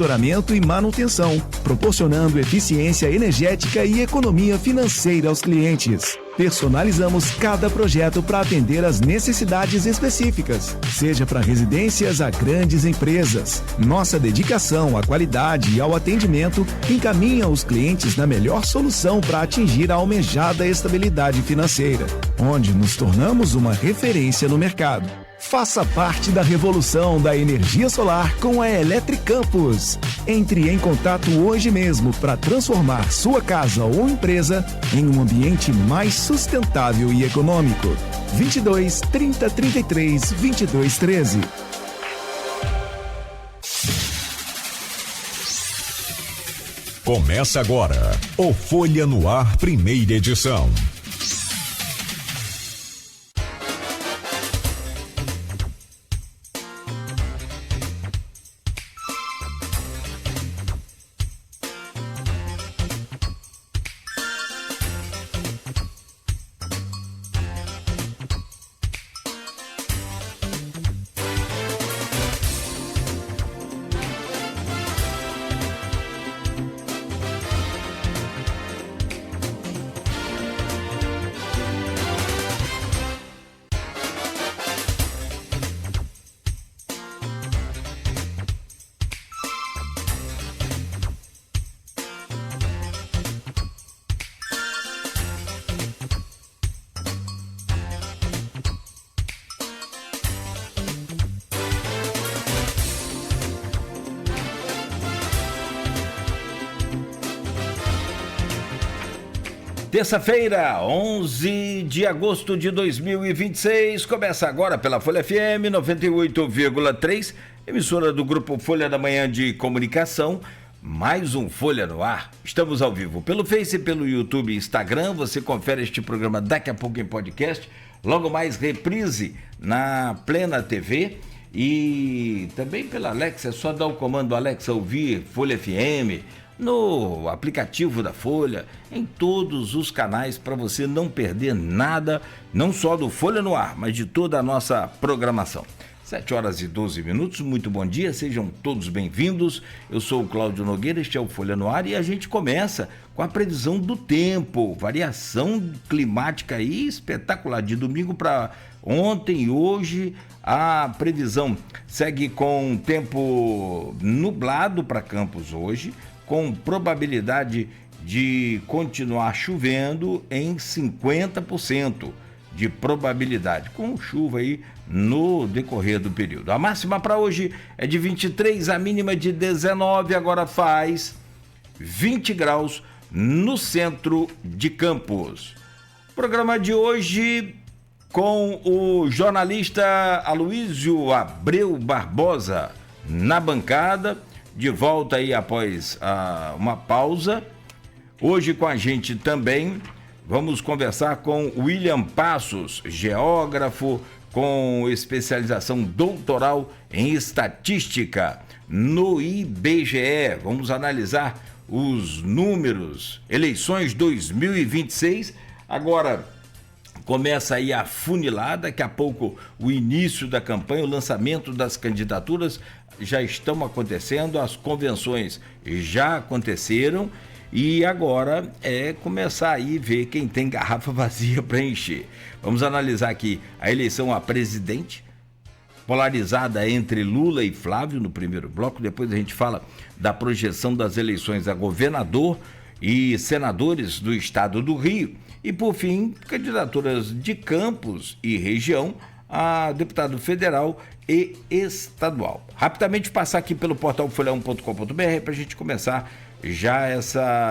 monitoramento e manutenção, proporcionando eficiência energética e economia financeira aos clientes. Personalizamos cada projeto para atender às necessidades específicas, seja para residências a grandes empresas. Nossa dedicação à qualidade e ao atendimento encaminha os clientes na melhor solução para atingir a almejada estabilidade financeira, onde nos tornamos uma referência no mercado. Faça parte da revolução da energia solar com a Eletricampus. Entre em contato hoje mesmo para transformar sua casa ou empresa em um ambiente mais sustentável e econômico. 22 30 33 22 13. Começa agora o Folha no Ar, primeira edição. Terça-feira, 11 de agosto de 2026, começa agora pela Folha FM 98,3, emissora do Grupo Folha da Manhã de Comunicação, mais um Folha no Ar. Estamos ao vivo pelo Face, pelo YouTube e Instagram, você confere este programa daqui a pouco em podcast, logo mais reprise na Plena TV e também pela Alexa, é só dar o comando Alexa ouvir Folha FM, no aplicativo da Folha, em todos os canais para você não perder nada, não só do Folha no Ar, mas de toda a nossa programação. 7 horas e 12 minutos, muito bom dia, sejam todos bem-vindos. Eu sou o Cláudio Nogueira, este é o Folha no Ar e a gente começa com a previsão do tempo, variação climática aí espetacular, de domingo para ontem e hoje. A previsão segue com tempo nublado para Campos hoje, com probabilidade de continuar chovendo em 50% de probabilidade, com chuva aí no decorrer do período. A máxima para hoje é de 23, a mínima de 19, agora faz 20 graus no centro de Campos. Programa de hoje com o jornalista Aloísio Abreu Barbosa na bancada, de volta aí após uma pausa. Hoje com a gente também vamos conversar com William Passos, geógrafo com especialização doutoral em estatística no IBGE. Vamos analisar os números, eleições 2026. Agora começa aí a funilar, daqui a pouco o início da campanha, o lançamento das candidaturas já estão acontecendo, as convenções já aconteceram e agora é começar aí ver quem tem garrafa vazia para encher. Vamos analisar aqui a eleição a presidente, polarizada entre Lula e Flávio no primeiro bloco, depois a gente fala da projeção das eleições a governador e senadores do estado do Rio e, por fim, candidaturas de Campos e região a deputado federal e estadual. Rapidamente passar aqui pelo portal folha1.com.br para a gente começar já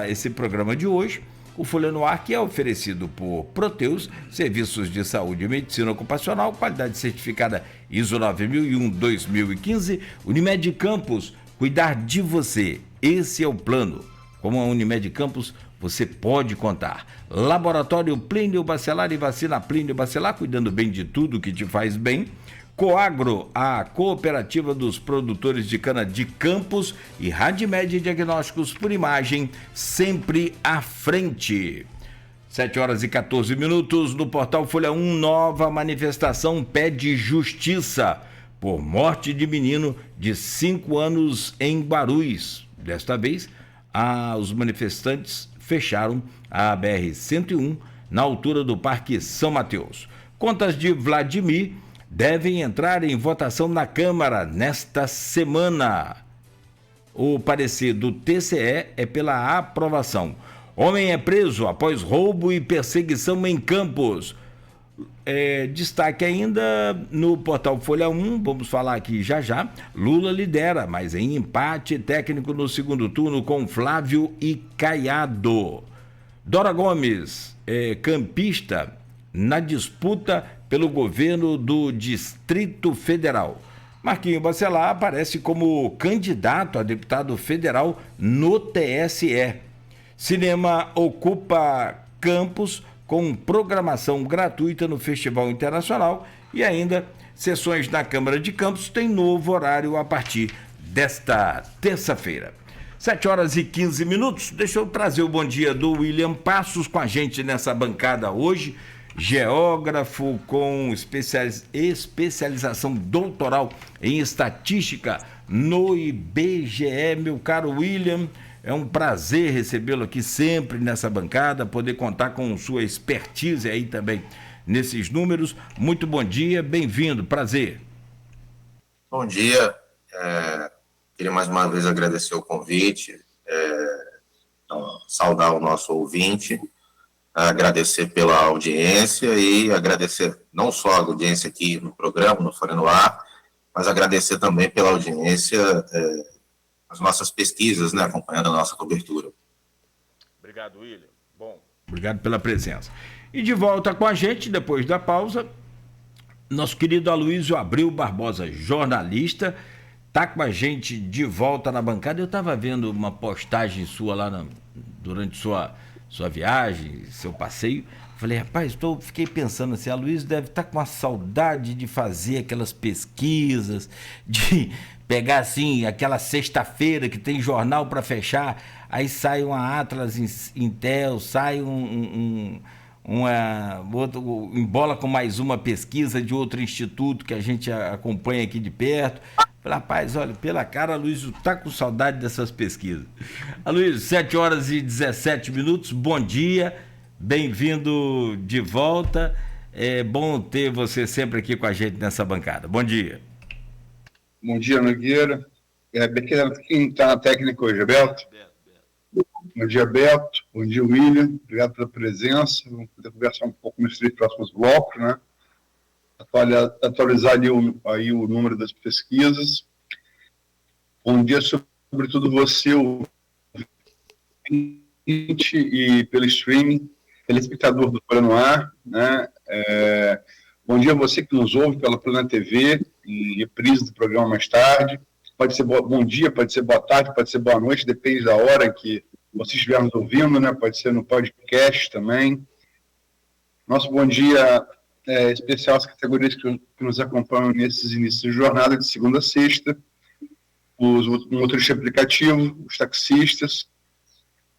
esse programa de hoje. O Folha no Ar, que é oferecido por Proteus, Serviços de Saúde e Medicina Ocupacional, qualidade certificada ISO 9001-2015, Unimed Campos, cuidar de você, esse é o plano. Como a Unimed Campos, você pode contar. Laboratório Plínio Bacelar e Vacina Plínio Bacelar, cuidando bem de tudo que te faz bem. Coagro, a cooperativa dos produtores de cana de Campos, e Radmed Diagnósticos por Imagem, sempre à frente. 7 horas e 14 minutos no portal Folha 1, nova manifestação pede justiça por morte de menino de 5 anos em Guarulhos. Desta vez, os manifestantes fecharam a BR-101 na altura do Parque São Mateus. Contas de Vladimir devem entrar em votação na Câmara nesta semana. O parecer do TCE é pela aprovação. Homem é preso após roubo e perseguição em Campos. Destaque ainda no portal Folha 1, vamos falar aqui já. Lula lidera, mas em empate técnico no segundo turno com Flávio e Caiado. Dora Gomes, campista, na disputa pelo governo do Distrito Federal. Marquinhos Bacelar aparece como candidato a deputado federal no TSE. Cinema ocupa Campos com programação gratuita no Festival Internacional e ainda sessões na Câmara de Campos têm novo horário a partir desta terça-feira. 7h15. Deixa eu trazer o bom dia do William Passos com a gente nessa bancada hoje. Geógrafo com especialização doutoral em estatística no IBGE. Meu caro William, é um prazer recebê-lo aqui sempre nessa bancada, poder contar com sua expertise aí também nesses números. Muito bom dia, bem-vindo, prazer. Bom dia, queria mais uma vez agradecer o convite, saudar o nosso ouvinte, agradecer pela audiência e agradecer não só a audiência aqui no programa, no Folha no Ar, mas agradecer também pela audiência as nossas pesquisas, né, acompanhando a nossa cobertura. Obrigado, William. Bom, obrigado pela presença. E de volta com a gente, depois da pausa, nosso querido Aloysio Abreu Barbosa, jornalista, está com a gente de volta na bancada. Eu estava vendo uma postagem sua lá durante sua viagem, seu passeio. Falei, rapaz, fiquei pensando assim, a Aloysio deve estar com uma saudade de fazer aquelas pesquisas, de pegar assim, aquela sexta-feira que tem jornal para fechar, aí sai uma Atlas Intel, sai embola com mais uma pesquisa de outro instituto que a gente acompanha aqui de perto. Falei, rapaz, olha, pela cara, a Aloysio tá com saudade dessas pesquisas. Aloysio, 7h17, bom dia, bem-vindo de volta, é bom ter você sempre aqui com a gente nessa bancada. Bom dia. Bom dia, Nogueira. Quem está na técnica hoje é Beto? Bom dia, Beto. Bom dia, William. Obrigado pela presença. Vamos poder conversar um pouco nos 3 próximos blocos, né? Atualizar ali o número das pesquisas. Bom dia, sobretudo você, ouvinte, e pelo streaming, telespectador do Folha no Ar, né? Bom dia a você que nos ouve pela Plana TV, em reprise do programa mais tarde. Pode ser bom dia, pode ser boa tarde, pode ser boa noite, depende da hora que você estiver nos ouvindo, né? Pode ser no podcast também. Nosso bom dia especial às categorias que nos acompanham nesses inícios de jornada, de segunda a sexta. Os motoristas de aplicativo, os taxistas,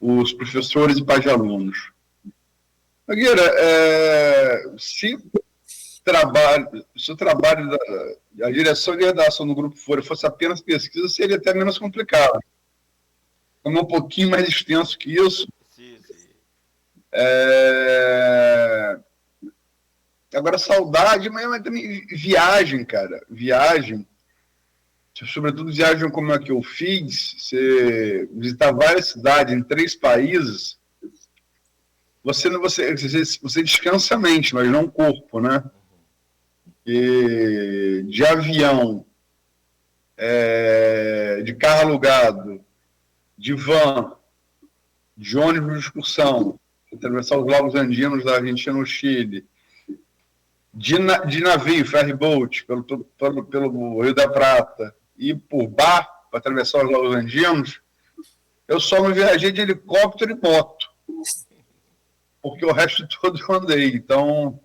os professores e pais de alunos. Nogueira, se o trabalho da direção de redação do Grupo Folha fosse apenas pesquisa, seria até menos complicado. É um pouquinho mais extenso que isso. Sim. Agora, saudade, mas também viagem, cara. Viagem. Sobretudo viagem como a que eu fiz, você visitar várias cidades em 3 países, você descansa a mente, mas não o corpo, né? E de avião, de carro alugado, de van, de ônibus de excursão, atravessar os lagos andinos da Argentina no Chile, de navio, ferry boat, pelo Rio da Prata, e por barco, para atravessar os lagos andinos, eu só não viajei de helicóptero e moto, porque o resto todo eu andei. Então,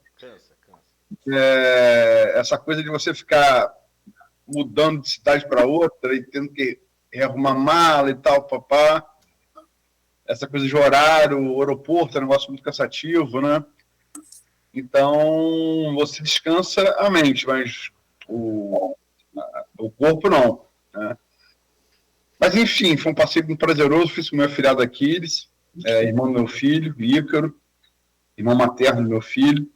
essa coisa de você ficar mudando de cidade para outra e tendo que rearrumar mala e tal, papá, essa coisa de horário, o aeroporto é um negócio muito cansativo, né? Então, você descansa a mente, mas o O corpo não, né? Mas, enfim, foi um passeio muito prazeroso. Fiz com o meu afilhado Aquiles, irmão do meu filho, Ícaro, irmão materno do meu filho.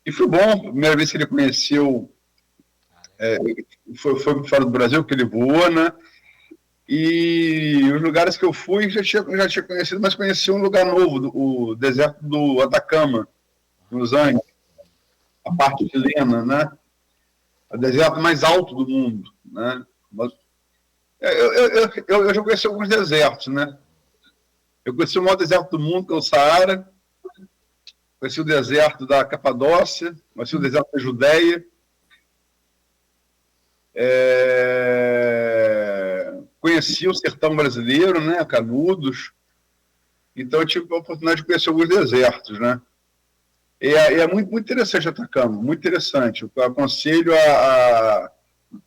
E foi bom. Primeira vez que ele conheceu, foi fora do Brasil, que ele voou, né? E os lugares que eu fui já tinha conhecido, mas conheci um lugar novo, o deserto do Atacama, nos Andes, a parte chilena, né? O deserto mais alto do mundo, né? Mas, eu já conheci alguns desertos, né? Eu conheci o maior deserto do mundo, que é o Saara, conheci o deserto da Capadócia, conheci o deserto da Judéia, conheci o sertão brasileiro, né? Canudos. Então eu tive a oportunidade de conhecer alguns desertos, né? E é muito, muito interessante Atacama, muito interessante. Eu aconselho a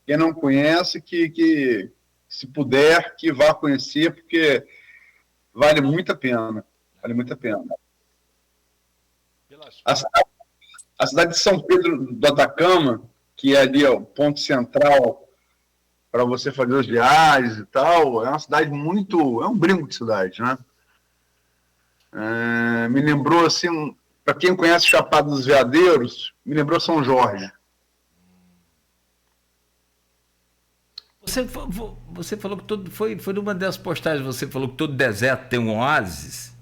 quem não conhece que se puder, que vá conhecer, porque vale muito a pena. Vale muito a pena. A cidade de São Pedro do Atacama, que é ali o ponto central para você fazer as viagens e tal, é uma cidade muito... É um brinco de cidade, né? Me lembrou, assim, para quem conhece Chapada dos Veadeiros, me lembrou São Jorge. Você falou que foi numa das postagens, você falou que todo deserto tem um oásis?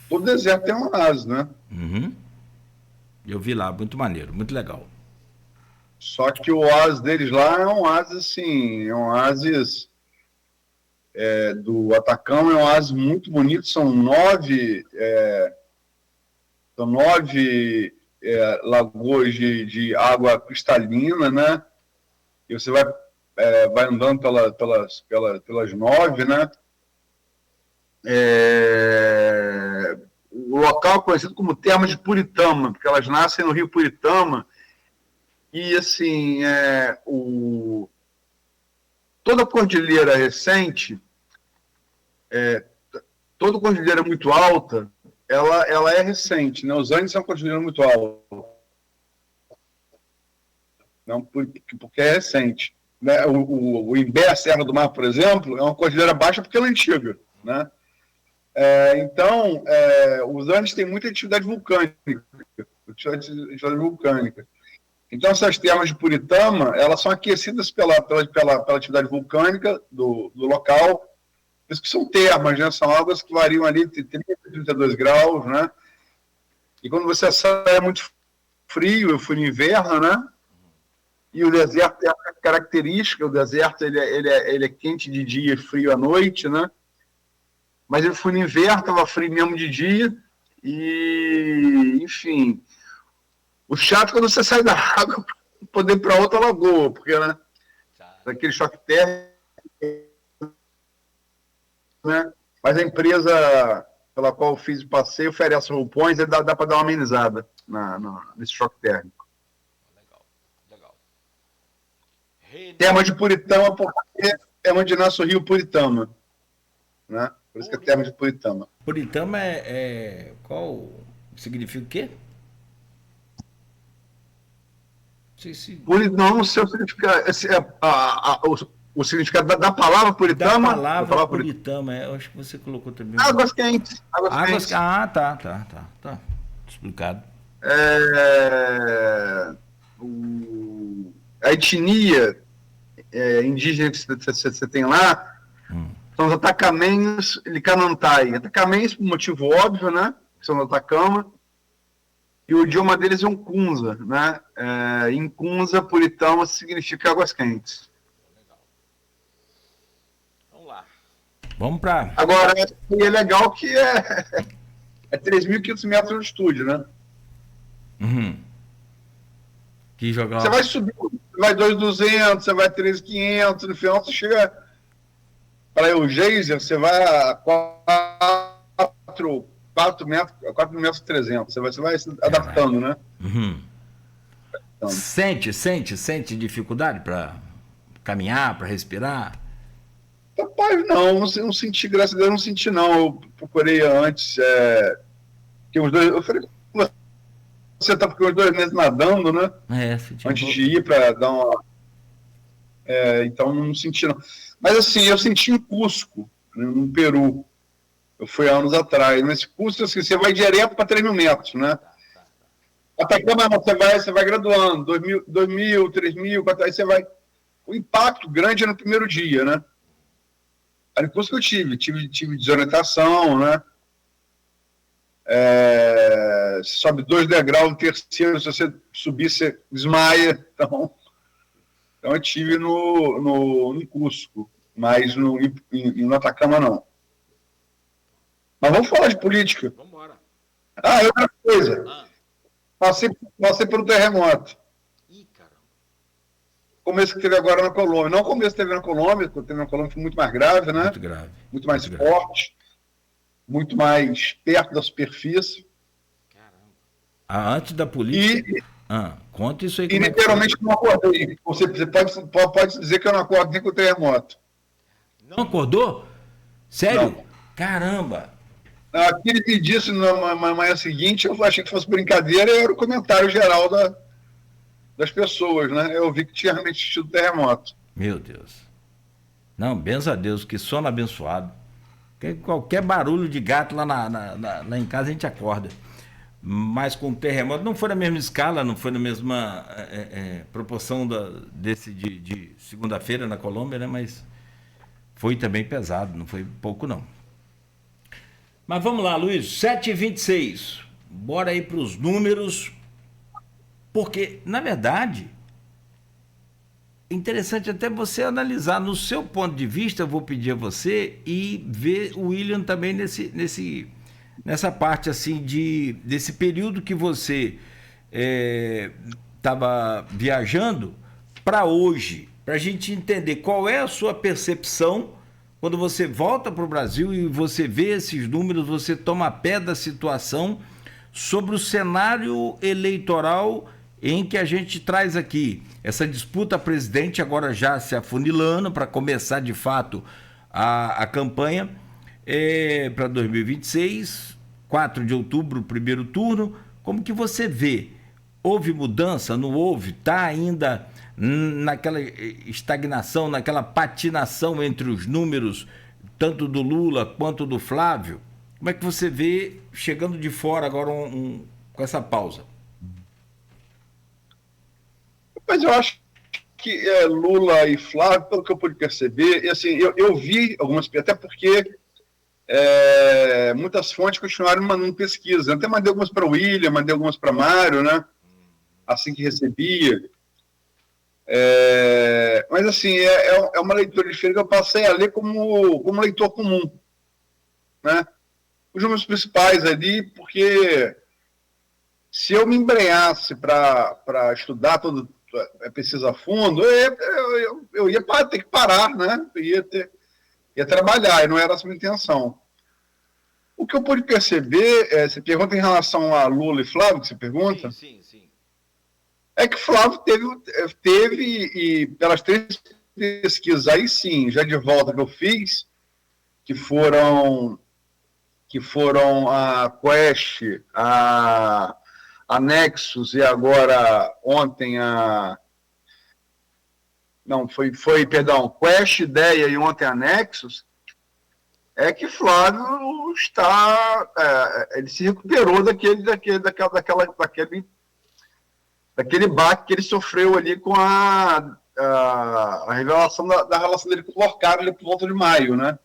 Todo deserto tem um oásis, né? Uhum. Eu vi lá, muito maneiro, muito legal. Só que o oásis deles lá é um oásis, assim, do Atacama, é um oásis muito bonito, são nove lagoas de água cristalina, né? E você vai andando pelas nove, né? O local é conhecido como Termas de Puritama, porque elas nascem no Rio Puritama. E, assim, toda a cordilheira recente, toda cordilheira muito alta, ela é recente, né? Os Andes são uma cordilheira muito alta. Não, porque é recente. Né? O Imbé, a Serra do Mar, por exemplo, é uma cordilheira baixa porque ela é antiga, né? Então, os Andes têm muita atividade vulcânica. Então, essas termas de Puritama, elas são aquecidas pela atividade vulcânica do local. Por isso que são termas, né? São águas que variam ali de 30 a 32 graus, né? E quando você sai, é muito frio, eu fui no inverno, né? E o deserto tem a característica, o deserto ele é quente de dia e frio à noite, né? Mas eu fui no inverno, estava frio mesmo de dia, e, enfim, o chato é quando você sai da água para poder ir para outra lagoa, porque, né, daquele choque térmico, né, mas a empresa pela qual eu fiz o passeio oferece roupões e dá para dar uma amenizada nesse choque térmico. Legal. Terma de Puritama, porque é onde nasce o rio Puritama, né? Por isso que é terma de Puritama. Puritama qual significa o quê? Não sei o significado. O significado da palavra Puritama. Da palavra Puritama, eu acho que você colocou também. Águas quentes. Quentes. Ah, tá. Explicado. A etnia indígena que você tem lá são os atacamenhos Licanantai. Atacamenhos, por motivo óbvio, né? Que são do Atacama. E o idioma deles é um Kunza, né? Em Kunza, Puritama significa águas quentes. Legal. Vamos lá. Vamos para... Agora, é legal que é 3.500 metros de altitude, né? Uhum. Que jogar... Você vai subir, você vai 2.200, você vai 3.500, no final você chega para o Geyser, você vai a 4 metros 300, você vai se adaptando, né? Uhum. Então, sente dificuldade para caminhar, para respirar? Rapaz, não senti, graças a Deus, não senti, não. Eu procurei antes, eu falei com você, tá com os 2 meses nadando, né? Antes de ir para dar uma... Então não senti, não. Mas assim, eu senti em Cusco, no Peru. Eu fui há anos atrás. Nesse Cusco, assim, você vai direto para 3.000 metros, né? Atacama, você vai graduando, 2.000, 3.000, 4.000, aí você vai... O impacto grande é no primeiro dia, né? Aí no Cusco eu tive desorientação, né? Sobe 2 degraus, no terceiro, se você subir, você desmaia. Então eu tive no Cusco, mas no Atacama não. Mas vamos falar de política. Vamos embora. Outra coisa. Passei por um terremoto. Ih, caramba. Começo que teve agora na Colômbia. Não o começo que teve na Colômbia, porque teve na Colômbia foi muito mais grave, né? Muito grave. Muito mais forte. Muito mais perto da superfície. Caramba. Antes da política... conta isso aí. E literalmente não acordei. Você pode dizer que eu não acordo nem com o terremoto. Não acordou? Sério? Não. Caramba! Aquele me disse na manhã seguinte, eu achei que fosse brincadeira, e era o comentário geral das pessoas, né? Eu vi que tinha realmente tido terremoto. Meu Deus. Não, benza a Deus, que sono abençoado. Qualquer barulho de gato lá lá em casa a gente acorda. Mas com o terremoto não foi na mesma escala, não foi na mesma proporção desse de segunda-feira na Colômbia, né? Mas foi também pesado, não foi pouco não. Mas vamos lá, Luiz, 7h26. Bora aí para os números, porque, na verdade, é interessante até você analisar no seu ponto de vista, eu vou pedir a você, e ver o William também nessa parte assim desse período que você estava viajando para hoje, para a gente entender qual é a sua percepção quando você volta para o Brasil e você vê esses números, você toma pé da situação sobre o cenário eleitoral em que a gente traz aqui essa disputa presidente agora já se afunilando para começar de fato a campanha para 2026, 4 de outubro, primeiro turno. Como que você vê? Houve mudança? Não houve? Está ainda naquela estagnação, naquela patinação entre os números, tanto do Lula quanto do Flávio? Como é que você vê chegando de fora agora com essa pausa? Mas eu acho que Lula e Flávio, pelo que eu pude perceber, e assim, eu vi algumas, até porque muitas fontes continuaram mandando pesquisa. Eu até mandei algumas para o William, mandei algumas para Mário, né? Assim que recebia. Mas assim, é uma leitura diferente que eu passei a ler como leitor comum, né? Os números principais ali, porque se eu me embrenhasse para estudar a pesquisa a fundo, eu ia ter que parar, né? Ia trabalhar, e não era essa a minha intenção. O que eu pude perceber, você pergunta em relação a Lula e Flávio, que você pergunta? Sim. É que Flávio teve, e pelas 3 pesquisas aí sim, já de volta que eu fiz, que foram a Quest, a Nexus e agora ontem perdão, Quest, Ideia e ontem a Nexus, é que Flávio ele se recuperou daquele baque que ele sofreu ali com a revelação da relação dele com o Lorcar ali por volta de maio, né?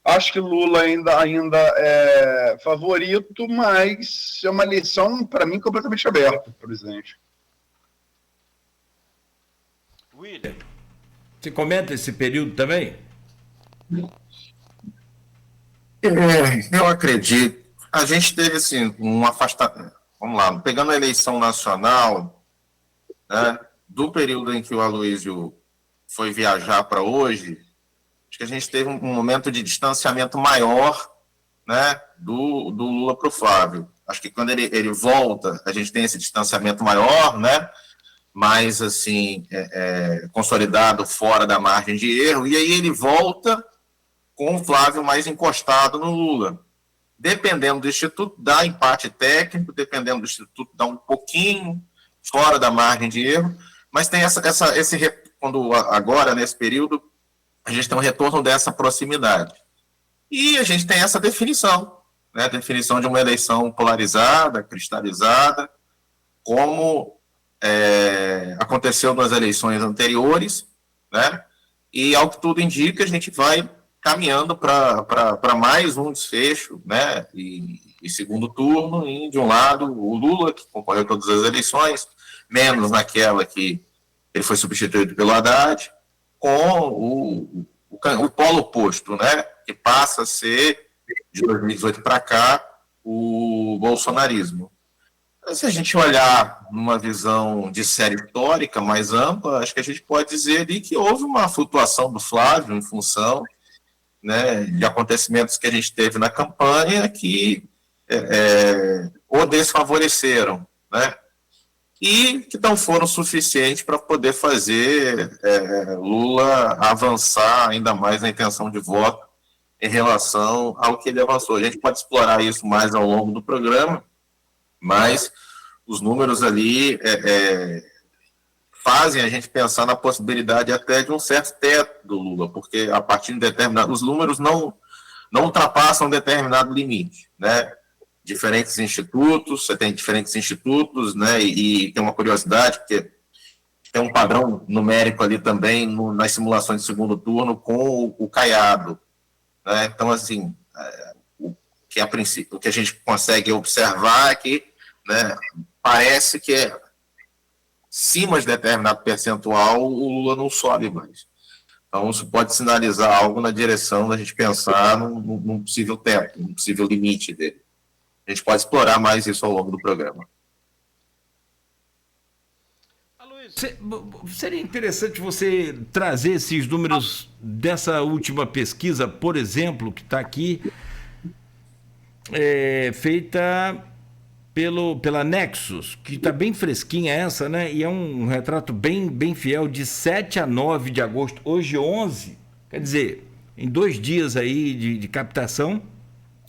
Acho que Lula ainda é favorito, mas é uma eleição, para mim, completamente aberta, presidente. William, você comenta esse período também? Eu acredito. A gente teve assim, um afastamento. Vamos lá, pegando a eleição nacional, né, do período em que o Aloysio foi viajar para hoje, acho que a gente teve um momento de distanciamento maior, né, do Lula para o Flávio. Acho que quando ele volta, a gente tem esse distanciamento maior, né, mais assim, consolidado fora da margem de erro, e aí ele volta com o Flávio mais encostado no Lula. Dependendo do Instituto, dá empate técnico, dependendo do Instituto, dá um pouquinho fora da margem de erro, mas tem esse agora, nesse período, a gente tem um retorno dessa proximidade. E a gente tem essa definição, né? Definição de uma eleição polarizada, cristalizada, como aconteceu nas eleições anteriores, né? E, ao que tudo indica, a gente vai caminhando para mais um desfecho, né? E segundo turno, e de um lado o Lula, que concorreu a todas as eleições, menos naquela que ele foi substituído pelo Haddad, com o polo oposto, né? Que passa a ser, de 2018 para cá, o bolsonarismo. Se a gente olhar numa visão de série histórica mais ampla, acho que a gente pode dizer ali que houve uma flutuação do Flávio em função, né, de acontecimentos que a gente teve na campanha que o desfavoreceram, né, e que não foram suficientes para poder fazer Lula avançar ainda mais na intenção de voto em relação ao que ele avançou. A gente pode explorar isso mais ao longo do programa, mas os números ali fazem a gente pensar na possibilidade até de um certo teto do Lula, porque a partir de determinado... Os números não ultrapassam um determinado limite, né? Diferentes institutos, você tem diferentes institutos, né? E tem uma curiosidade, porque tem um padrão numérico ali também nas simulações de segundo turno com o Caiado, né? Então, assim, o que a gente consegue observar é que, né, parece que acima de determinado percentual o Lula não sobe mais. Então, isso pode sinalizar algo na direção da gente pensar num possível teto, num possível limite dele. A gente pode explorar mais isso ao longo do programa. Seria interessante você trazer esses números dessa última pesquisa, por exemplo, que está aqui, feita pela Nexus, que está bem fresquinha essa, né? E é um retrato bem fiel, de 7 a 9 de agosto, hoje 11, quer dizer, em 2 dias aí de captação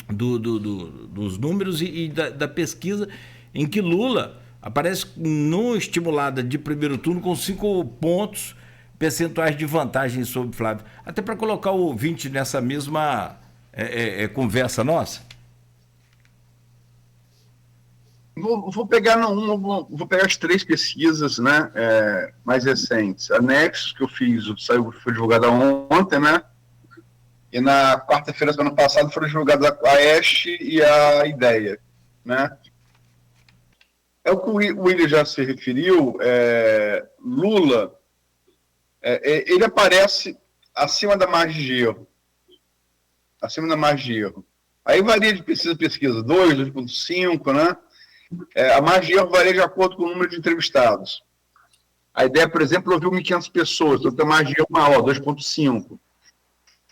dos números e da pesquisa, em que Lula aparece no estimulada de primeiro turno com 5 pontos percentuais de vantagem sobre Flávio. Até para colocar o ouvinte nessa mesma conversa nossa. Vou pegar as 3 pesquisas, né, mais recentes. A Nexus, que eu fiz, foi divulgada ontem, né? E na quarta-feira do ano passado foram divulgadas a Oeste e a Ideia, né? É o que o William já se referiu. Lula, ele aparece acima da margem de erro. Acima da margem de erro. Aí varia de pesquisa a pesquisa, 2, 2,5, né? A margem de erro varia de acordo com o número de entrevistados. A Ideia, por exemplo, ouviu 1.500 pessoas, então tem margem de erro maior, 2,5.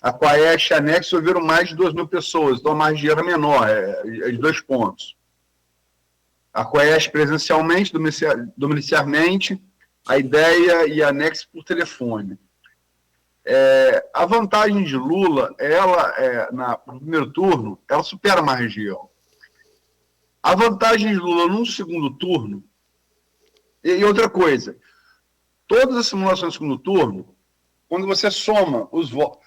A Quaest e a Nexus ouviram mais de 2.000 pessoas, então a margem de erro é menor, é de 2 pontos. A Quaest presencialmente, domiciliarmente, a Ideia e a Nexus por telefone. A vantagem de Lula, no primeiro turno, ela supera a margem de erro. A vantagem de Lula no segundo turno, e outra coisa, todas as simulações do segundo turno, quando você soma os votos,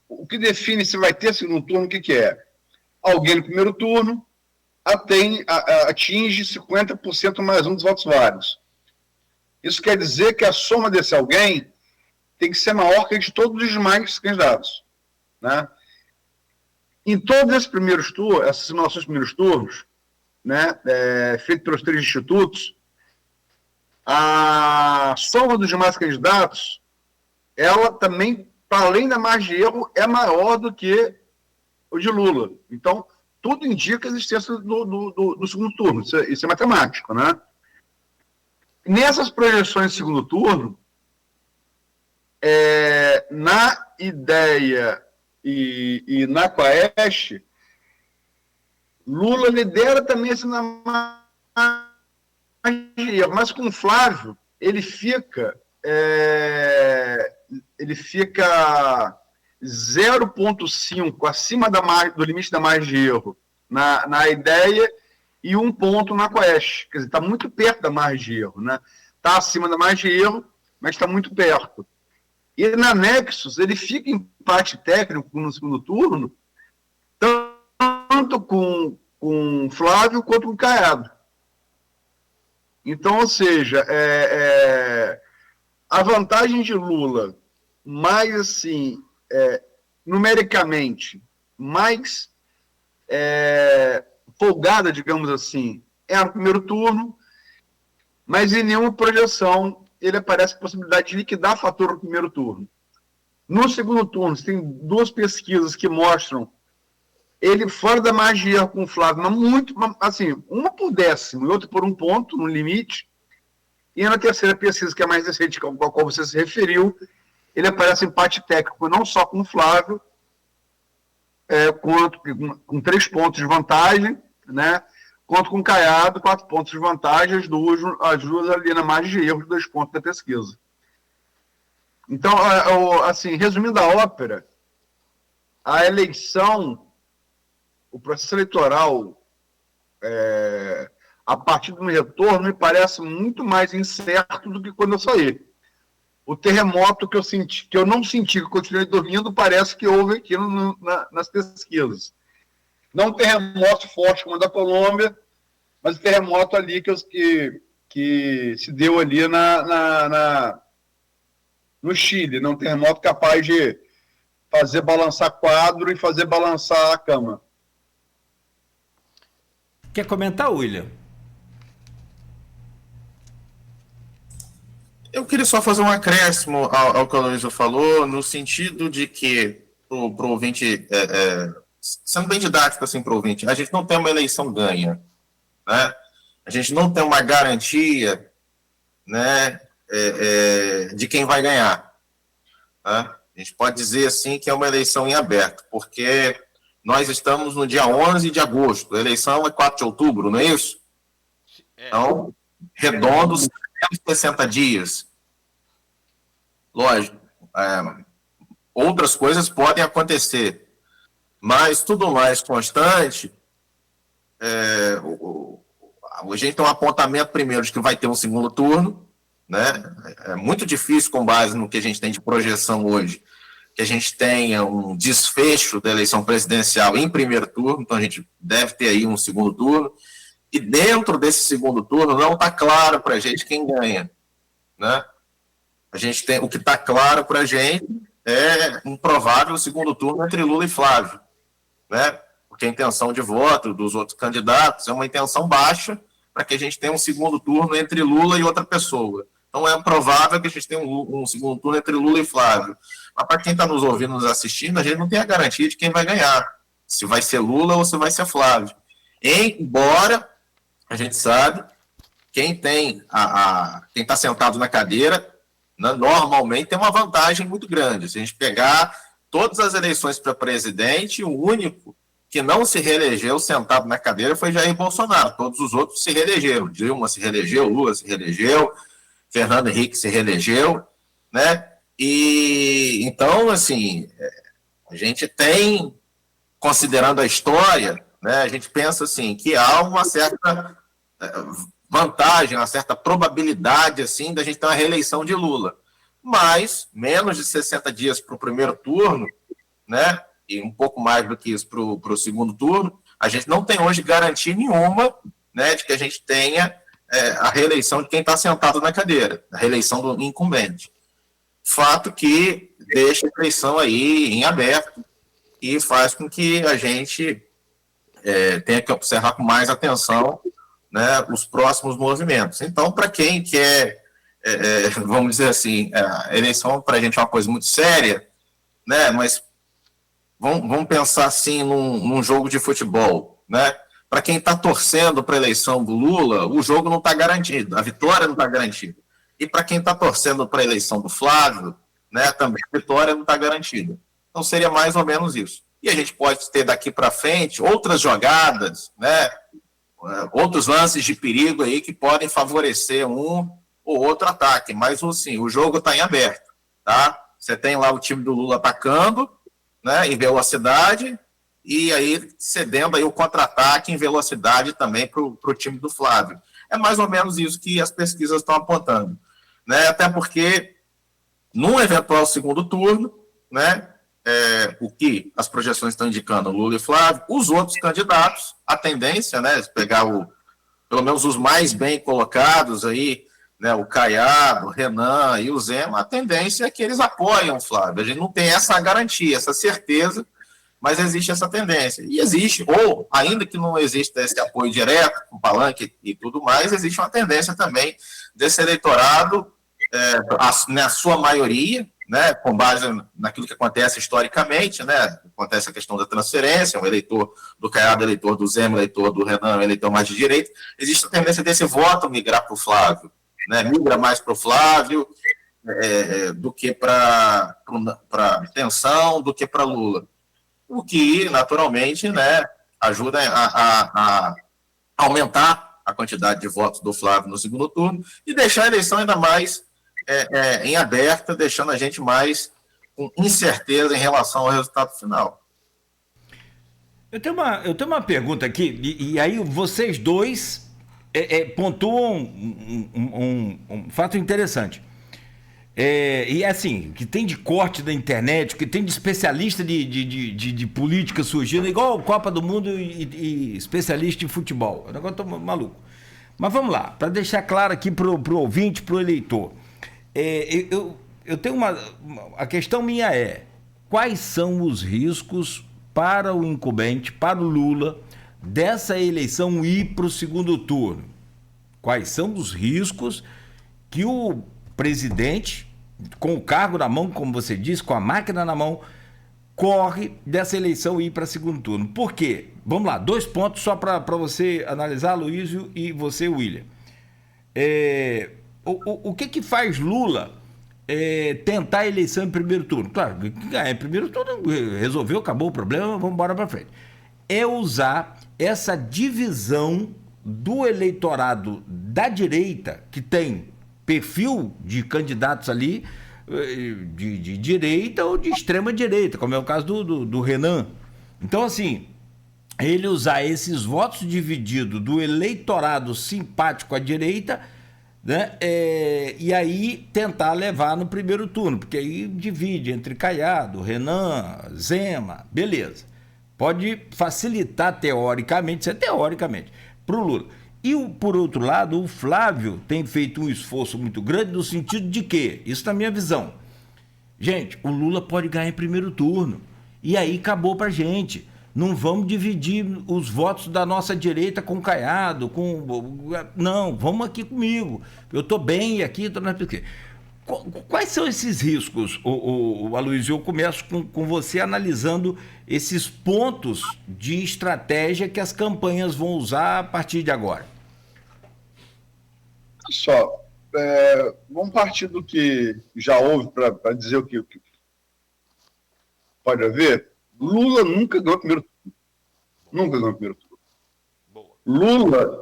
o que define se vai ter segundo turno, o que é? Alguém no primeiro turno atinge 50% mais um dos votos válidos. Isso quer dizer que a soma desse alguém tem que ser maior que a de todos os demais candidatos, né? Em todos esses primeiros turnos, essas simulações de primeiros turnos, né, feitas pelos 3 institutos, a soma dos demais candidatos, ela também, para além da margem de erro, é maior do que o de Lula. Então, tudo indica a existência do segundo turno. Isso é matemático, né? Nessas projeções de segundo turno, na Ideia e na Quaest, Lula lidera também assim, na margem de erro, mas com o Flávio, ele fica 0,5 acima do limite da margem de erro na Ideia e 1 ponto na Quaest. Quer dizer, está muito perto da margem de erro, né? está acima da margem de erro, mas está muito perto. E na Nexus, ele fica em empate técnico no segundo turno, tanto com Flávio quanto com Caiado. Então, ou seja, a vantagem de Lula, mais assim, numericamente, mais folgada, digamos assim, é no primeiro turno, mas em nenhuma projeção ele aparece a possibilidade de liquidar fator no primeiro turno. No segundo turno, tem duas pesquisas que mostram ele fora da margem de erro com o Flávio, mas muito, assim, uma por décimo e outra por 1 ponto, no limite. E na terceira pesquisa, que é mais recente, com a qual você se referiu, ele aparece empate técnico, não só com o Flávio, quanto com 3 pontos de vantagem, né? Quanto com o Caiado, 4 pontos de vantagem, as duas ali na margem de erro de 2 pontos da pesquisa. Então, assim, resumindo a ópera, a eleição, o processo eleitoral, a partir do retorno, me parece muito mais incerto do que quando eu saí. O terremoto que eu senti, que eu não senti, que eu continuei dormindo, parece que houve aqui nas pesquisas. Não um terremoto forte como o da Colômbia, mas o terremoto ali que se deu ali no Chile, não um terremoto capaz de fazer balançar quadro e fazer balançar a cama. Quer comentar, William? Eu queria só fazer um acréscimo ao que o Aloysio falou, no sentido de que, para o ouvinte, sendo bem didático assim para o ouvinte, a gente não tem uma eleição ganha, né? A gente não tem uma garantia, né, de quem vai ganhar. Né? A gente pode dizer assim que é uma eleição em aberto, porque nós estamos no dia 11 de agosto, a eleição é 4 de outubro, não é isso? Então, redondos, 60 dias. Lógico, outras coisas podem acontecer, mas tudo mais constante, a gente tem um apontamento primeiro de que vai ter um segundo turno, né? É muito difícil, com base no que a gente tem de projeção hoje, que a gente tenha um desfecho da eleição presidencial em primeiro turno, então a gente deve ter aí um segundo turno, e dentro desse segundo turno não está claro para a gente quem ganha, né? A gente tem, o que está claro para a gente é um provável segundo turno entre Lula e Flávio, né? Porque a intenção de voto dos outros candidatos é uma intenção baixa para que a gente tenha um segundo turno entre Lula e outra pessoa. Então é provável que a gente tenha um segundo turno entre Lula e Flávio. Mas para quem está nos ouvindo, nos assistindo, a gente não tem a garantia de quem vai ganhar, se vai ser Lula ou se vai ser Flávio. Embora a gente sabe, quem tem quem está sentado na cadeira, né, normalmente tem uma vantagem muito grande. Se a gente pegar todas as eleições para presidente, o único que não se reelegeu sentado na cadeira foi Jair Bolsonaro. Todos os outros se reelegeram. Dilma se reelegeu, Lula se reelegeu, Fernando Henrique se reelegeu, né? E então, assim, a gente tem, considerando a história, né, a gente pensa assim que há uma certa vantagem, uma certa probabilidade assim da gente ter uma reeleição de Lula. Mas menos de 60 dias para o primeiro turno, né? E um pouco mais do que isso para o segundo turno, a gente não tem hoje garantia nenhuma, né, de que a gente tenha a reeleição de quem está sentado na cadeira, a reeleição do incumbente. Fato que deixa a eleição aí em aberto e faz com que a gente tenha que observar com mais atenção, né, os próximos movimentos. Então, para quem quer, vamos dizer assim, a eleição para a gente é uma coisa muito séria, né, mas vamos pensar assim num jogo de futebol, né? Para quem está torcendo para a eleição do Lula, o jogo não está garantido, a vitória não está garantida. E para quem está torcendo para a eleição do Flávio, né, também a vitória não está garantida. Então seria mais ou menos isso. E a gente pode ter daqui para frente outras jogadas, né, outros lances de perigo aí que podem favorecer um ou outro ataque. Mas assim, o jogo está em aberto, tá? Você tem lá o time do Lula atacando, né, em velocidade, e aí cedendo aí o contra-ataque em velocidade também para o time do Flávio. é mais ou menos isso que as pesquisas estão apontando, né? Até porque, num eventual segundo turno, né, o que as projeções estão indicando, Lula e Flávio, os outros candidatos, a tendência, né, se pegar pelo menos os mais bem colocados aí, né, o Caiado, o Renan e o Zema, a tendência é que eles apoiam o Flávio. A gente não tem essa garantia, essa certeza, mas existe essa tendência. E existe, ou ainda que não exista esse apoio direto, com palanque e tudo mais, existe uma tendência também desse eleitorado, na sua maioria, né, com base naquilo que acontece historicamente, né, acontece a questão da transferência, um eleitor do Caiado, eleitor do Zema, eleitor do Renan, eleitor mais de direita, existe a tendência desse voto migrar para o Flávio, né, migra mais para o Flávio do que para abstenção, do que para Lula. O que, naturalmente, né, ajuda a aumentar a quantidade de votos do Flávio no segundo turno e deixar a eleição ainda mais em aberta, deixando a gente mais com incerteza em relação ao resultado final. Eu tenho uma pergunta aqui, e aí vocês dois pontuam um fato interessante. E assim, que tem de corte da internet, que tem de especialista de política surgindo, igual Copa do Mundo e especialista em futebol. O negócio tá maluco. Mas vamos lá, para deixar claro aqui pro ouvinte, pro eleitor. Eu tenho a questão minha quais são os riscos para o incumbente, para o Lula, dessa eleição ir para o segundo turno? Quais são os riscos que o presidente, com o cargo na mão, como você disse, com a máquina na mão, corre dessa eleição ir para segundo turno? Por quê? Vamos lá, 2 pontos só para você analisar, Luísio, e você, William. O que faz Lula tentar a eleição em primeiro turno? Claro, ganhar em primeiro turno, resolveu, acabou o problema, vamos embora para frente. É usar essa divisão do eleitorado da direita, que tem perfil de candidatos ali de direita ou de extrema direita, como é o caso do Renan. Então, assim, ele usar esses votos divididos do eleitorado simpático à direita, né, e aí tentar levar no primeiro turno, porque aí divide entre Caiado, Renan, Zema, beleza. Pode facilitar teoricamente, isso é teoricamente, para o Lula. E, por outro lado, o Flávio tem feito um esforço muito grande no sentido de que, isso na minha visão, gente, o Lula pode ganhar em primeiro turno, e aí acabou pra gente. Não vamos dividir os votos da nossa direita com o Caiado, não, vamos aqui comigo. Eu estou bem aqui, estou na pesquisa. Quais são esses riscos, Aloysio? Eu começo com você analisando esses pontos de estratégia que as campanhas vão usar a partir de agora. Só, vamos partir do que já houve para dizer o que pode haver. Lula nunca ganhou o primeiro turno. Nunca ganhou o primeiro turno. Boa. Lula,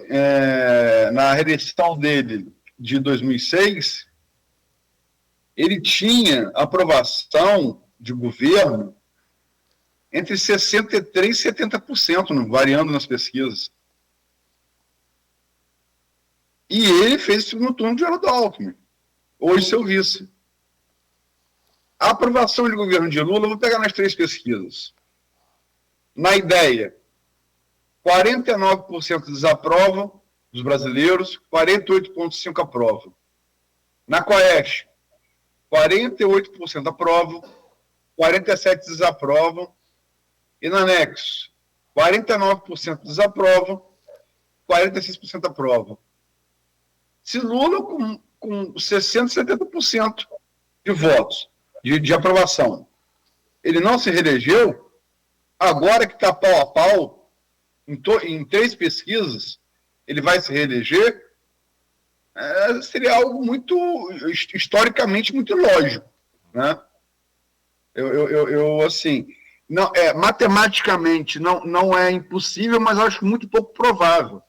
na reeleição dele de 2006, ele tinha aprovação de governo entre 63% e 70%, variando nas pesquisas. E ele fez o segundo turno de Geraldo Alckmin, hoje seu vice. A aprovação de governo de Lula, eu vou pegar nas 3 pesquisas. Na ideia, 49% desaprovam dos brasileiros, 48,5% aprovam. Na Coeste, 48% aprovam, 47% desaprovam. E na Nexo, 49% desaprovam, 46% aprovam. Se Lula, com 60%, 70% de votos, de aprovação, ele não se reelegeu, agora que está pau a pau, em 3 pesquisas, ele vai se reeleger, seria algo muito, historicamente, muito lógico, né? Eu assim, não, matematicamente não é impossível, mas acho muito pouco provável.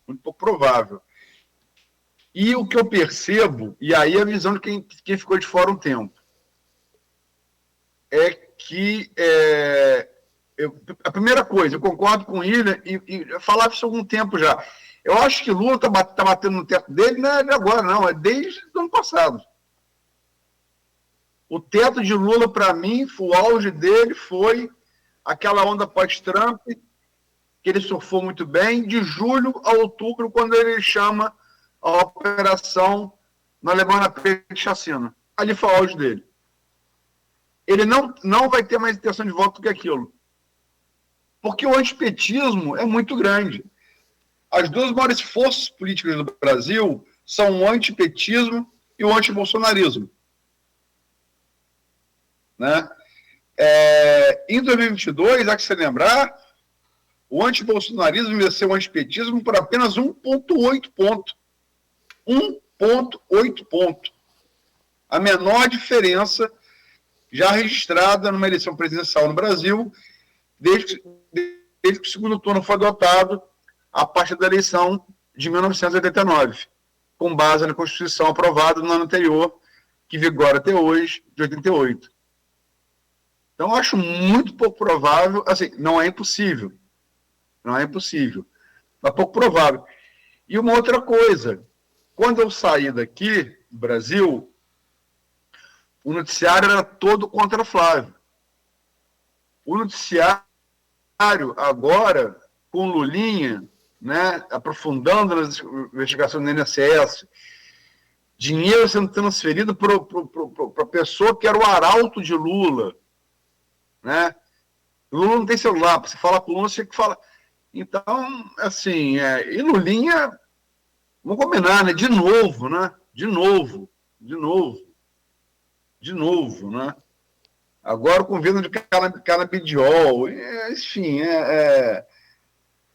Muito pouco provável. E o que eu percebo, e aí a visão de quem ficou de fora um tempo, é que a primeira coisa, eu concordo com ele, e eu falava isso há algum tempo já. Eu acho que Lula está batendo no teto dele, não é de agora, não, é desde o ano passado. O teto de Lula, para mim, o auge dele foi aquela onda pós-Trump, que ele surfou muito bem, de julho a outubro, quando ele chama a operação na Alemanha de chacina. Ali foi o auge dele. Ele não vai ter mais intenção de voto do que aquilo. Porque o antipetismo é muito grande. As duas maiores forças políticas do Brasil são o antipetismo e o antibolsonarismo. Né? Em 2022, há que se lembrar, o antibolsonarismo venceu o antipetismo por apenas 1,8 ponto. 1,8 ponto. A menor diferença já registrada numa eleição presidencial no Brasil, desde que o segundo turno foi adotado a partir da eleição de 1989, com base na Constituição aprovada no ano anterior, que vigora até hoje, de 88. Então, eu acho muito pouco provável, assim, não é impossível, mas pouco provável. E uma outra coisa, quando eu saí daqui, do Brasil, o noticiário era todo contra Flávio. O noticiário, agora, com Lulinha, né, aprofundando nas investigações do INSS, dinheiro sendo transferido para a pessoa que era o arauto de Lula. Né? Lula não tem celular, para você falar com o Lula, você tem que falar. Então, assim, e Lulinha, vamos combinar, né? De novo, né? De novo, né? Agora com venda de canabidiol, enfim,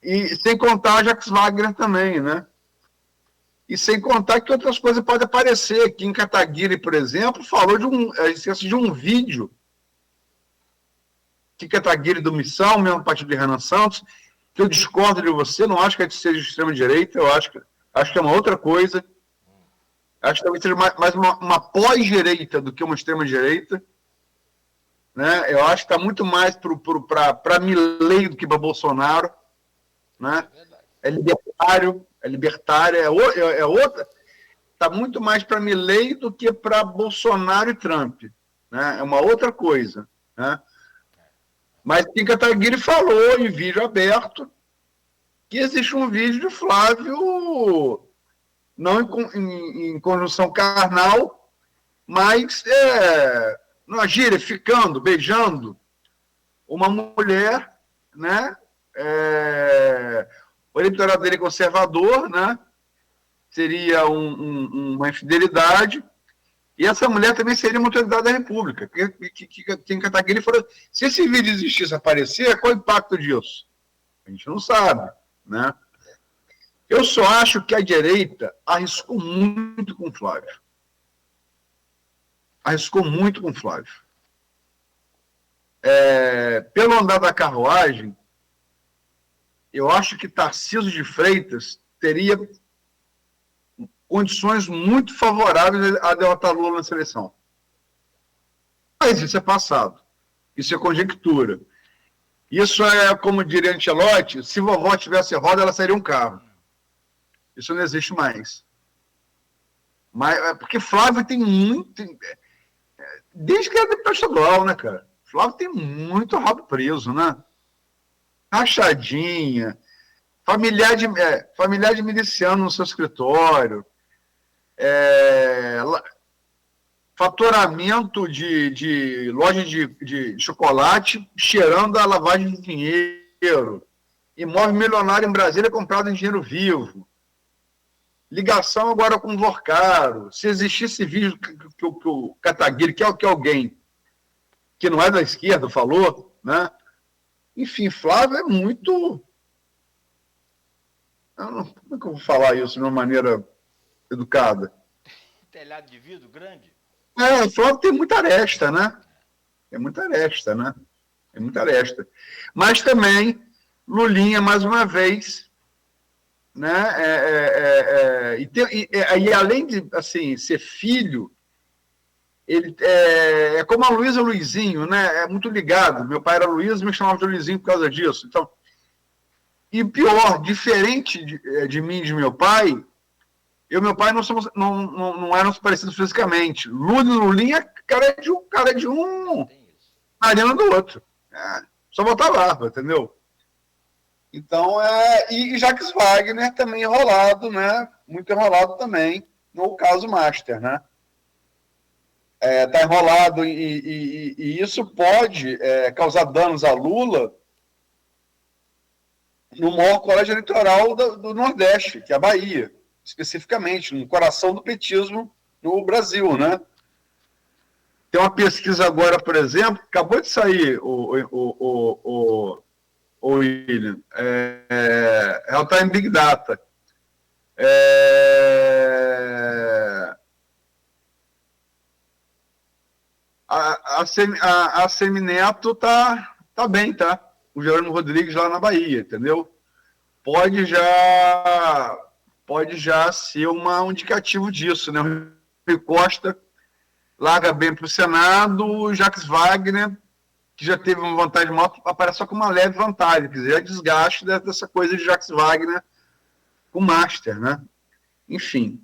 e sem contar Jacques Wagner também, né? E sem contar que outras coisas podem aparecer. Aqui em Kataguiri, por exemplo, falou de um vídeo que Kataguiri do Missão, mesmo partido de Renan Santos, que eu discordo de você, não acho que seja de extrema-direita, eu acho que é uma outra coisa. Acho que talvez seja mais uma pós-direita do que uma extrema-direita. Né? Eu acho que está muito mais para Milei do que para Bolsonaro. Né? É libertário, é outra. Está muito mais para Milei do que para Bolsonaro e Trump. Né? É uma outra coisa. Né? Mas Kim Kataguiri falou em vídeo aberto que existe um vídeo de Flávio, não em conjunção carnal, mas numa gíria, ficando, beijando uma mulher, né? O eleitorado dele é conservador, né? Seria uma infidelidade. E essa mulher também seria uma autoridade da República. Que em Kataguiri falou, se esse vídeo existisse aparecer, qual é o impacto disso? A gente não sabe, né? Eu só acho que a direita arriscou muito com o Flávio. Pelo andar da carruagem, eu acho que Tarcísio de Freitas teria condições muito favoráveis a derrotar Lula na eleição. Mas isso é passado. Isso é conjectura. Isso é, como diria Ancelotti, se vovó tivesse roda, ela seria um carro. Isso não existe mais. Mas, porque Flávio tem muito... Desde que era deputado estadual, né, cara? Flávio tem muito rabo preso, né? Rachadinha, familiar de miliciano no seu escritório, faturamento de loja de chocolate cheirando a lavagem de dinheiro, imóvel milionário em Brasília comprado em dinheiro vivo, ligação agora com o Vorcaro. Se existisse vídeo que o Kataguiri, que é alguém que não é da esquerda, falou, né? Enfim, Flávio é muito... Como é que eu vou falar isso de uma maneira educada? Telhado de vidro grande? O Flávio tem muita aresta, né? Mas também, Lulinha, mais uma vez, né? E além de assim, ser filho, ele é como a Luísa Luizinho, né? É muito ligado. Meu pai era Luiz e me chamava de Luizinho por causa disso. Então, e pior, diferente de mim e de meu pai, eu e meu pai não éramos parecidos fisicamente. Lula e Lulinha, cara de um, Mariana do outro. Só botar barba, entendeu? Então, e Jacques Wagner também enrolado, né? Muito enrolado também no caso Master, né? Tá enrolado e isso pode causar danos a Lula no maior colégio eleitoral do Nordeste, que é a Bahia, especificamente, no coração do petismo no Brasil, né? Tem uma pesquisa agora, por exemplo, acabou de sair o William, Real Time Big Data. A Semineto tá bem, tá? O Jerônimo Rodrigues lá na Bahia, entendeu? Pode já ser um indicativo disso, né? O Rui Costa larga bem para o Senado, o Jacques Wagner, que já teve uma vantagem maior, aparece só com uma leve vantagem, quer dizer, é desgaste dessa coisa de Jacques Wagner com Master, né? Enfim.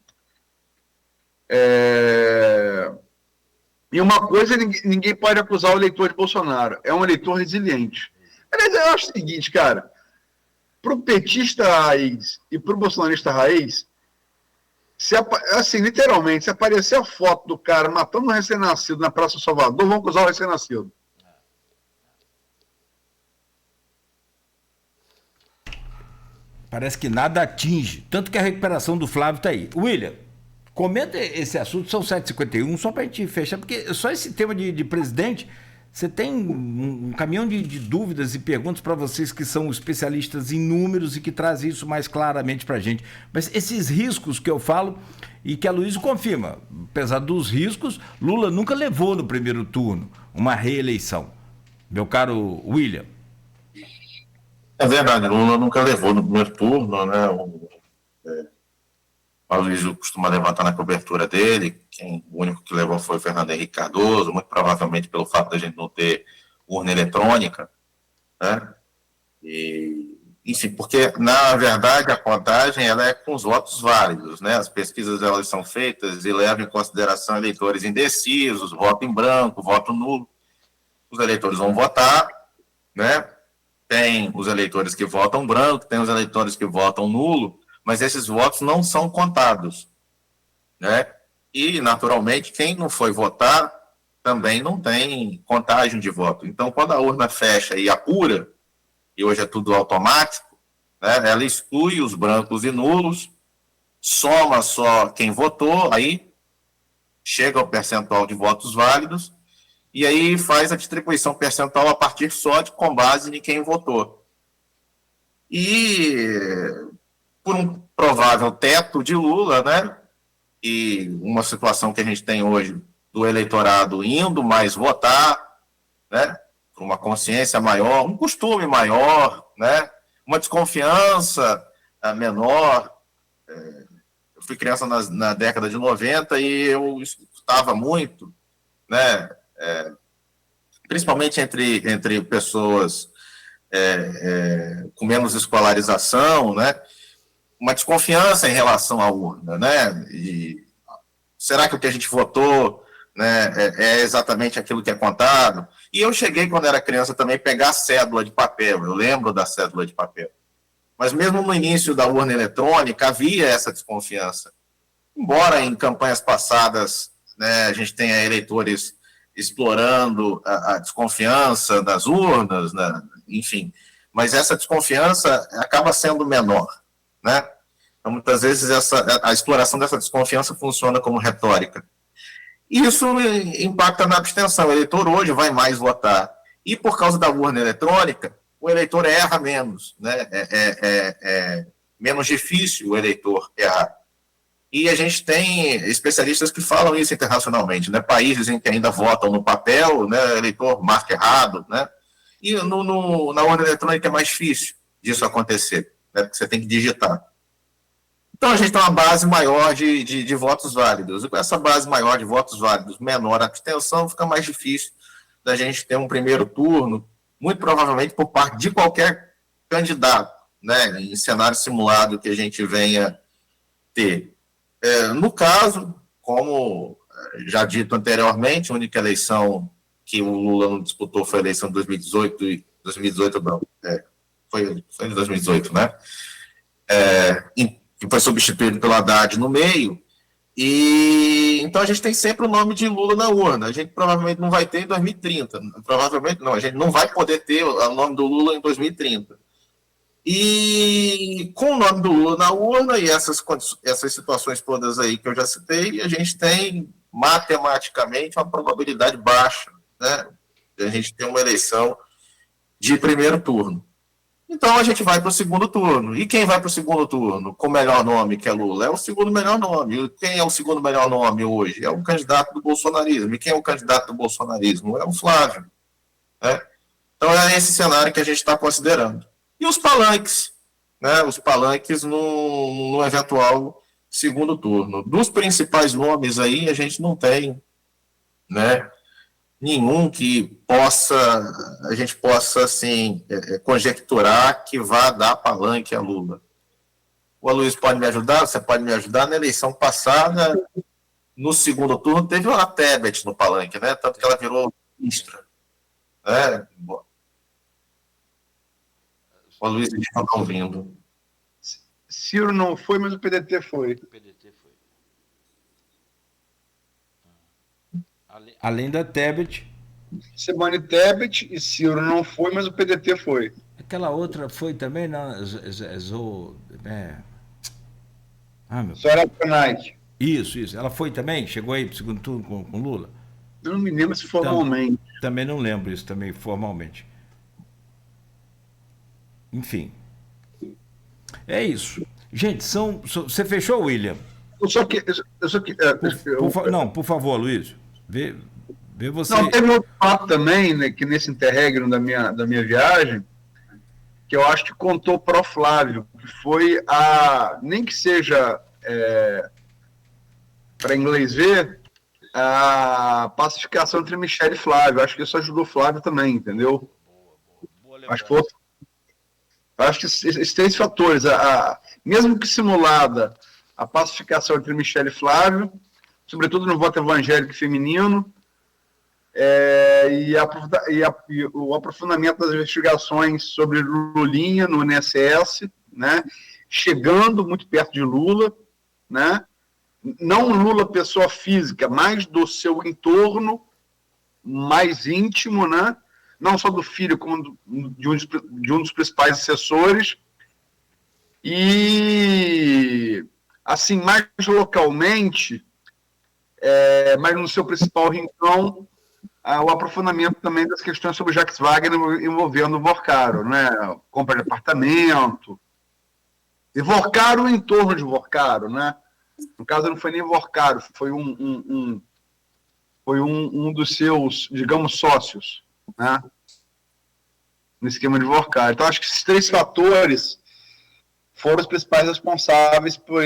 E uma coisa, ninguém pode acusar o eleitor de Bolsonaro, é um eleitor resiliente. Aliás, eu acho o seguinte, cara, para o petista raiz e para o bolsonarista raiz, assim, literalmente, se aparecer a foto do cara matando um recém-nascido na Praça Salvador, vão acusar o recém-nascido. Parece que nada atinge. Tanto que a recuperação do Flávio está aí. William, comenta esse assunto, são 7h51, só para a gente fechar, porque só esse tema de presidente, você tem um caminhão de dúvidas e perguntas para vocês que são especialistas em números e que trazem isso mais claramente para a gente. Mas esses riscos que eu falo e que a Luísa confirma, apesar dos riscos, Lula nunca levou no primeiro turno uma reeleição. Meu caro William. É verdade, Lula nunca levou no primeiro turno, né? O Aloysio costuma levantar na cobertura dele, o único que levou foi o Fernando Henrique Cardoso, muito provavelmente pelo fato da gente não ter urna eletrônica, né? Enfim, porque, na verdade, a contagem ela é com os votos válidos, né? As pesquisas elas são feitas e levam em consideração eleitores indecisos, voto em branco, voto nulo. Os eleitores vão votar, né? Tem os eleitores que votam branco, tem os eleitores que votam nulo, mas esses votos não são contados, né? E, naturalmente, quem não foi votar também não tem contagem de voto. Então, quando a urna fecha e apura, e hoje é tudo automático, né, ela exclui os brancos e nulos, soma só quem votou, aí chega ao percentual de votos válidos, e aí faz a distribuição percentual a partir só com base em quem votou. E por um provável teto de Lula, né, e uma situação que a gente tem hoje do eleitorado indo mais votar, né, por uma consciência maior, um costume maior, né, uma desconfiança menor. Eu fui criança na década de 90 e eu escutava muito, né, principalmente entre pessoas com menos escolarização, né, uma desconfiança em relação à urna, né, e será que o que a gente votou, né, é exatamente aquilo que é contado? E eu cheguei, quando era criança, também pegar a cédula de papel, eu lembro da cédula de papel, mas mesmo no início da urna eletrônica havia essa desconfiança, embora em campanhas passadas, né, a gente tenha eleitores explorando a desconfiança das urnas, né, enfim, mas essa desconfiança acaba sendo menor, né? Então, muitas vezes, a exploração dessa desconfiança funciona como retórica. Isso impacta na abstenção. O eleitor hoje vai mais votar. E, por causa da urna eletrônica, o eleitor erra menos, né? É menos difícil o eleitor errar. E a gente tem especialistas que falam isso internacionalmente, né? Países em que ainda votam no papel, né? O eleitor marca errado, né? E na urna eletrônica é mais difícil disso acontecer, né? Porque você tem que digitar. Então, a gente tem uma base maior de votos válidos. E com essa base maior de votos válidos, menor a abstenção, fica mais difícil da gente ter um primeiro turno, muito provavelmente por parte de qualquer candidato, né, em cenário simulado que a gente venha ter. No caso, como já dito anteriormente, a única eleição que o Lula não disputou foi a eleição de 2018 não, foi em 2018, né? Que foi substituído pelo Haddad no meio, e então a gente tem sempre o nome de Lula na urna. A gente provavelmente não vai ter em 2030, provavelmente não, a gente não vai poder ter o nome do Lula em 2030. E com o nome do Lula na urna e essas situações todas aí que eu já citei, a gente tem matematicamente uma probabilidade baixa, né, de a gente ter uma eleição de primeiro turno. Então a gente vai para o segundo turno. E quem vai para o segundo turno com o melhor nome, que é Lula? É o segundo melhor nome. E quem é o segundo melhor nome hoje? É o candidato do bolsonarismo. E quem é o candidato do bolsonarismo? É o Flávio. Né? Então é esse cenário que a gente está considerando. E os palanques, né? Os palanques no eventual segundo turno. Dos principais nomes aí, a gente não tem, né, nenhum que a gente possa, assim, conjecturar que vá dar palanque a Lula. O Aloysio pode me ajudar? Você pode me ajudar? Na eleição passada, no segundo turno, teve uma Tebet no palanque, né? Tanto que ela virou ministra. Né? O Aloysio não está ouvindo. Ciro não foi, mas o PDT foi. O PDT foi. Além da Tebet. Simone Tebet e Ciro não foi, mas o PDT foi. Aquela outra foi também, não? Meu Soraya Tronic. Isso. Ela foi também? Chegou aí pro segundo turno com Lula? Eu não me lembro se formalmente. Também não lembro isso também formalmente. Enfim. É isso. Gente, você fechou, William? Por favor, Luiz. Vê você. Não, teve outro fato também, né, que nesse interregno da minha viagem, que eu acho que contou pro Flávio, que foi nem que seja para inglês ver, a pacificação entre Michele e Flávio. Acho que isso ajudou o Flávio também, entendeu? Boa acho que esses três fatores, mesmo que simulada, a pacificação entre Michele e Flávio, sobretudo no voto evangélico e feminino, e o aprofundamento das investigações sobre Lulinha no INSS, né, chegando muito perto de Lula, né, não Lula pessoa física, mas do seu entorno mais íntimo, né, não só do filho, como de um dos principais assessores, e, assim, mais localmente, mas no seu principal rincão, o aprofundamento também das questões sobre Jacques Wagner envolvendo o Vorcaro, né? Compra de apartamento, e Vorcaro em torno de Vorcaro, né? No caso, não foi nem Vorcaro, foi um dos seus, digamos, sócios, né? No esquema de Vorcaro. Então, acho que esses três fatores foram os principais responsáveis por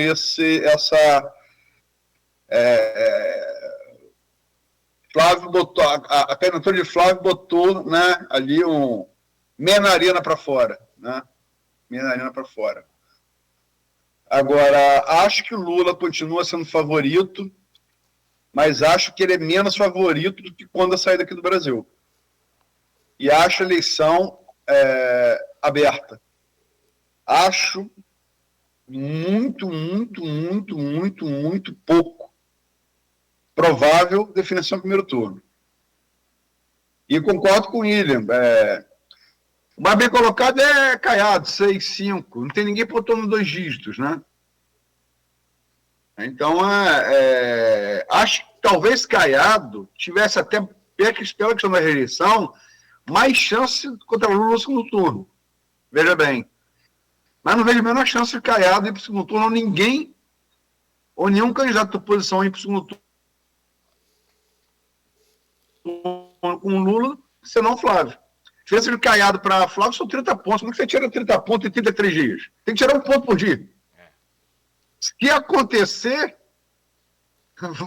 Flávio botou, a candidatura de Flávio botou, né, ali meia narina para fora, né? Meia narina para fora. Agora, acho que o Lula continua sendo favorito, mas acho que ele é menos favorito do que quando eu saí daqui do Brasil. E acho a eleição aberta. Acho muito pouco provável definição no primeiro turno. E concordo com o William. O mais bem colocado é Caiado, 6, 5. Não tem ninguém botando 2 dígitos, né? Então, acho que talvez Caiado tivesse até, pela questão da reeleição, mais chance contra Lula no segundo turno. Veja bem. Mas não vejo a menor chance de Caiado ir para o segundo turno, ou nenhum candidato de oposição ir para o segundo turno com Lula, senão Flávio. A diferença de Caiado para Flávio são 30 pontos. Como é que você tira 30 pontos em 33 dias? Tem que tirar um ponto por dia. Se acontecer,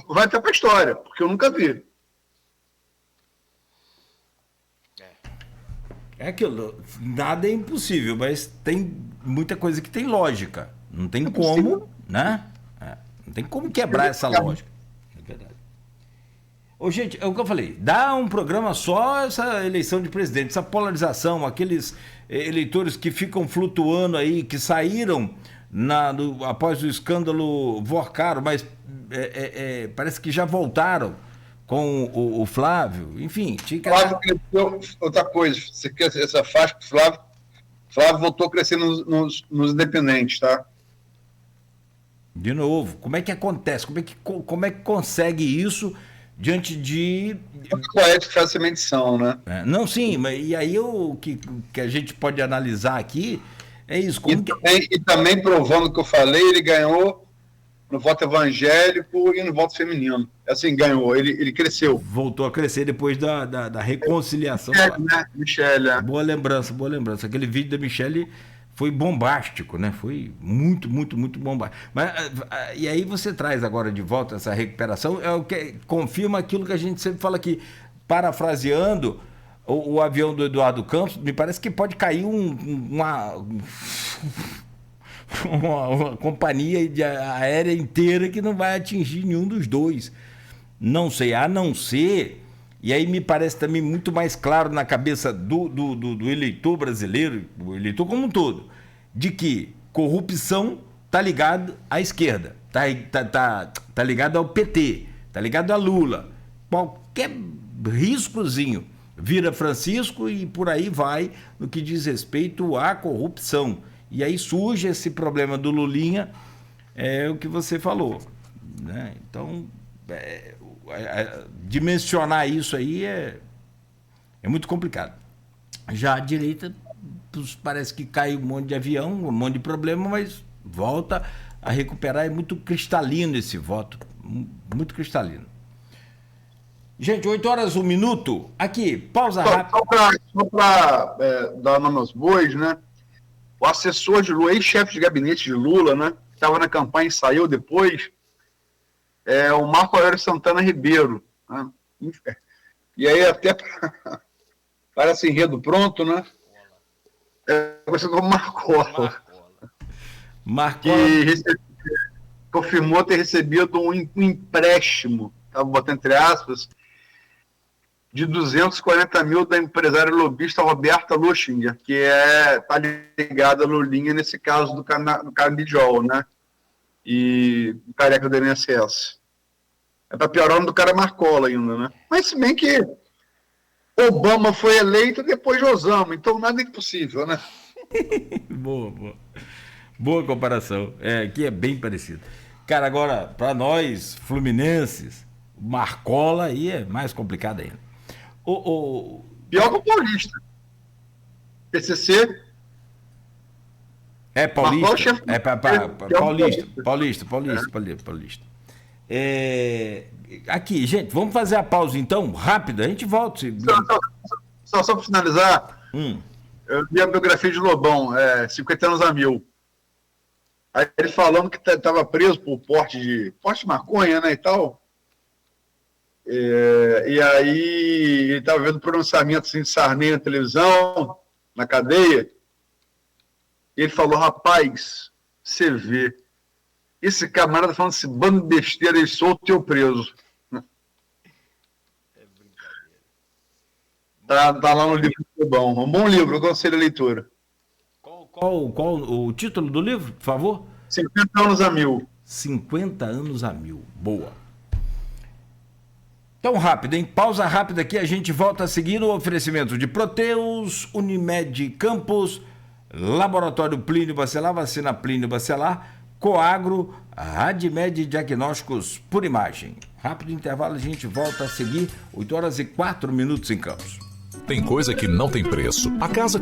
vai estar para a história, porque eu nunca vi. É aquilo, nada é impossível, mas tem muita coisa que tem lógica. Não tem como, né? Não tem como quebrar essa lógica. É verdade. Ô, gente, é o que eu falei, dá um programa só essa eleição de presidente, essa polarização, aqueles eleitores que ficam flutuando aí, que saíram após o escândalo Vorcaro, mas parece que já voltaram com o Flávio, enfim. Flávio cresceu, outra coisa, você quer essa faixa que Flávio voltou a crescer nos independentes, tá? De novo, como é que acontece? Como é que consegue isso diante de... Qual é que faz essa medição, né? Não, sim, mas e aí o que a gente pode analisar aqui é isso. E também provando o que eu falei, ele ganhou no voto evangélico e no voto feminino. Assim, ganhou, ele cresceu. Voltou a crescer depois da reconciliação. Michele. Boa lembrança. Aquele vídeo da Michele foi bombástico, né? Foi muito, muito, muito bombástico. Mas, e aí você traz agora de volta essa recuperação, é o que confirma aquilo que a gente sempre fala aqui, parafraseando o avião do Eduardo Campos, me parece que pode cair uma companhia aérea inteira que não vai atingir nenhum dos dois. Não sei, a não ser, e aí me parece também muito mais claro na cabeça do eleitor brasileiro, o eleitor como um todo, de que corrupção tá ligado à esquerda, tá ligado ao PT, tá ligado a Lula. Qualquer riscozinho vira Francisco e por aí vai no que diz respeito à corrupção. E aí surge esse problema do Lulinha, é o que você falou, né? Então, dimensionar isso aí é muito complicado. Já a direita parece que cai um monte de avião, um monte de problema, mas volta a recuperar. É muito cristalino esse voto, muito cristalino. Gente, 8h01. Aqui, pausa rápida. Só para dar nome aos bois, né? O assessor de Lula, ex-chefe de gabinete de Lula, né? Que estava na campanha e saiu depois, é o Marco Aurélio Santana Ribeiro. Né? E aí até parece enredo pronto, né? Você como Marcola. Que confirmou ter recebido um empréstimo, estava botando entre aspas, de 240 mil da empresária lobista Roberta Luchinger, que está ligada a Lulinha nesse caso do Candidiol, né? E o careca do INSS. Tá piorando do cara Marcola ainda, né? Mas se bem que Obama foi eleito depois de Osama, então nada é impossível, né? Boa comparação. Aqui é bem parecido. Cara, agora, para nós, fluminenses, Marcola aí é mais complicado ainda. Pior que o Paulista. PCC. Paulista. Paulista. Aqui, gente, vamos fazer a pausa então, rápida, a gente volta. Só para finalizar, eu li a biografia de Lobão, 50 anos a mil. Aí ele falando que estava preso por porte de maconha, né, e tal. E aí ele estava vendo pronunciamento assim, de Sarney na televisão, na cadeia, e ele falou: rapaz, você vê, esse camarada falando esse bando de besteira e solto e eu preso. Tá lá no livro do Lobão, um bom livro, eu aconselho a leitura. Qual o título do livro, por favor? 50 anos a mil. 50 anos a mil, boa. Tão rápido, hein? Pausa rápida aqui, a gente volta a seguir no oferecimento de Proteus, Unimed Campos, Laboratório Plínio Bacelar, Vacina Plínio Bacelar, Coagro, Radmed Diagnósticos por Imagem. Rápido intervalo, a gente volta a seguir, 8h04 em Campos. Tem coisa que não tem preço. A casa